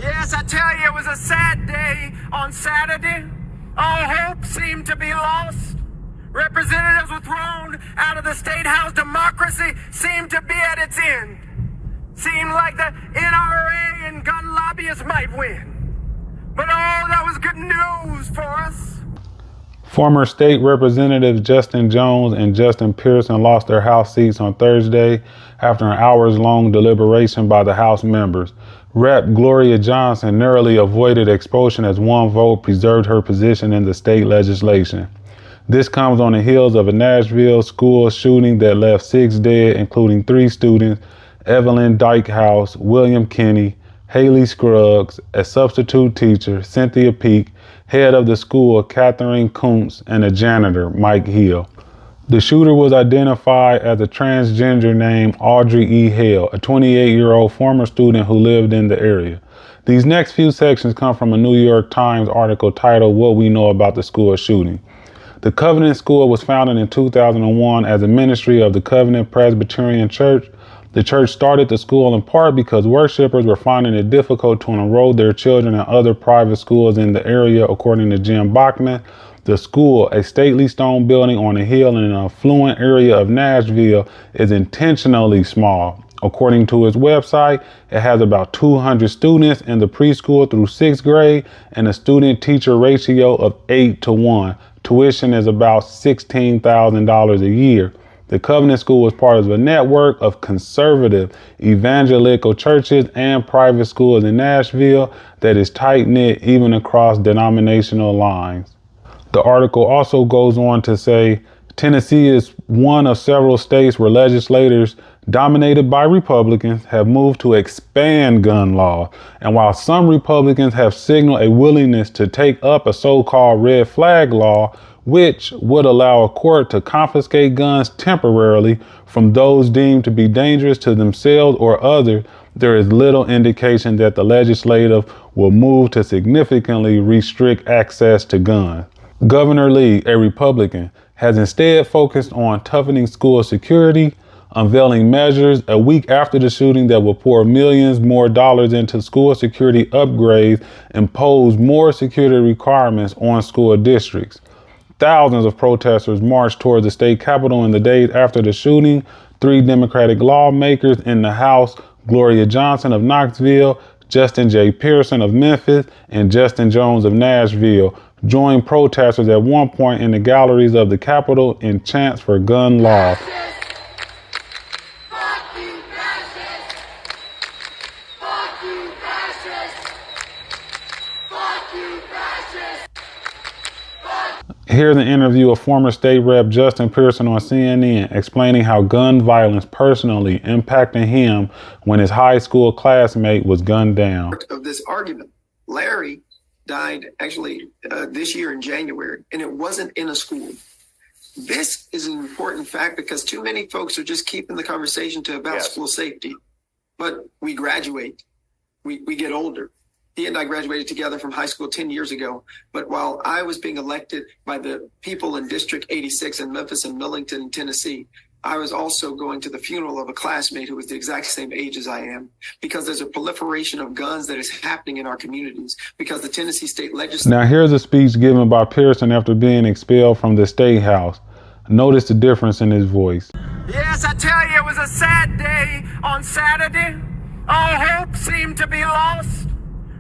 Yes, I tell you, it was a sad day on Saturday. All hope seemed to be lost. Representatives were thrown out of the State House. Democracy seemed to be at its end. Seemed like the NRA and gun lobbyists might win. But that was good news for us. Former state representatives Justin Jones and Justin Pearson lost their House seats on Thursday after an hours-long deliberation by the House members. Rep. Gloria Johnson narrowly avoided expulsion as one vote preserved her position in the state legislation. This comes on the heels of a Nashville school shooting that left 6 dead, including 3 students, Evelyn Dykehouse, William Kinney, Haley Scruggs, a substitute teacher, Cynthia Peak, head of the school, Catherine Kuntz, and a janitor, Mike Hill. The shooter was identified as a transgender named Audrey E. Hale, a 28-year-old former student who lived in the area. These next few sections come from a New York Times article titled "What We Know About the School Shooting." The Covenant School was founded in 2001 as a ministry of the Covenant Presbyterian Church. The church started the school in part because worshipers were finding it difficult to enroll their children in other private schools in the area, according to Jim Bachman. The school, a stately stone building on a hill in an affluent area of Nashville, is intentionally small. According to its website, it has about 200 students in the preschool through 6th grade and a student-teacher ratio of 8-to-1. Tuition is about $16,000 a year. The Covenant School was part of a network of conservative evangelical churches and private schools in Nashville that is tight-knit even across denominational lines. The article also goes on to say Tennessee is one of several states where legislators dominated by Republicans have moved to expand gun law. And while some Republicans have signaled a willingness to take up a so-called red flag law, which would allow a court to confiscate guns temporarily from those deemed to be dangerous to themselves or others, there is little indication that the legislative will move to significantly restrict access to guns. Governor Lee, a Republican, has instead focused on toughening school security, unveiling measures a week after the shooting that will pour millions more dollars into school security upgrades, impose more security requirements on school districts. Thousands of protesters marched toward the state capitol in the days after the shooting. 3 Democratic lawmakers in the House, Gloria Johnson of Knoxville, Justin J. Pearson of Memphis, and Justin Jones of Nashville, joined protesters at one point in the galleries of the Capitol in chants for gun law. Here's an interview of former state rep Justin Pearson on CNN explaining how gun violence personally impacted him when his high school classmate was gunned down. Of this argument, Larry died actually this year in January, and it wasn't in a school. This is an important fact because too many folks are just keeping the conversation to about school safety. But we graduate, we get older. He and I graduated together from high school 10 years ago. But while I was being elected by the people in District 86 in Memphis and Millington, Tennessee, I was also going to the funeral of a classmate who was the exact same age as I am, because there's a proliferation of guns that is happening in our communities because the Tennessee State Legislature. Now here's a speech given by Pearson after being expelled from the State House. Notice the difference in his voice. Yes, I tell you, it was a sad day on Saturday. All hope seemed to be lost.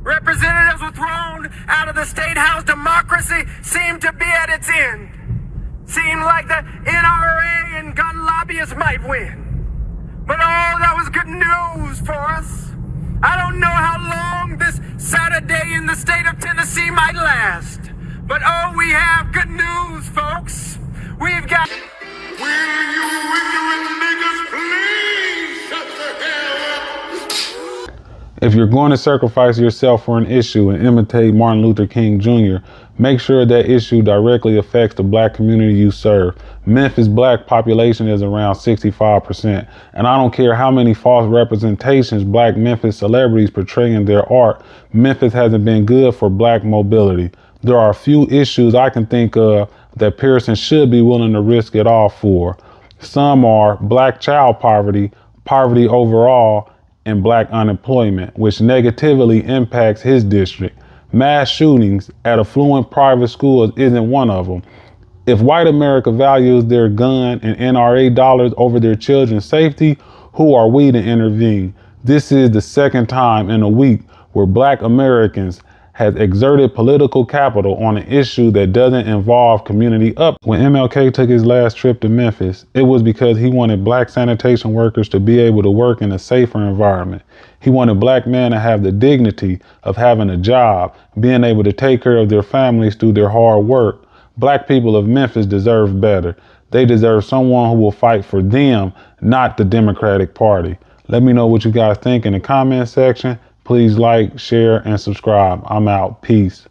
Representatives were thrown out of the State House. Democracy seemed to be at its end. Seemed like the NRA and gun lobbyists might win. But that was good news for us. I don't know how long this Saturday in the state of Tennessee might last. But we have good news, folks. We've got... Will you ignorant niggas please shut the hell up? If you're going to sacrifice yourself for an issue and imitate Martin Luther King Jr., make sure that issue directly affects the black community you serve. Memphis' black population is around 65%, and I don't care how many false representations black Memphis celebrities portray in their art, Memphis hasn't been good for black mobility. There are a few issues I can think of that Pearson should be willing to risk it all for. Some are black child poverty, poverty overall, and black unemployment, which negatively impacts his district. Mass shootings at affluent private schools isn't one of them. If white America values their gun and NRA dollars over their children's safety, who are we to intervene? This is the second time in a week where black Americans has exerted political capital on an issue that doesn't involve community up. When MLK took his last trip to Memphis, it was because he wanted black sanitation workers to be able to work in a safer environment. He wanted black men to have the dignity of having a job, being able to take care of their families through their hard work. Black people of Memphis deserve better. They deserve someone who will fight for them, not the Democratic Party. Let me know what you guys think in the comment section. Please like, share, and subscribe. I'm out. Peace.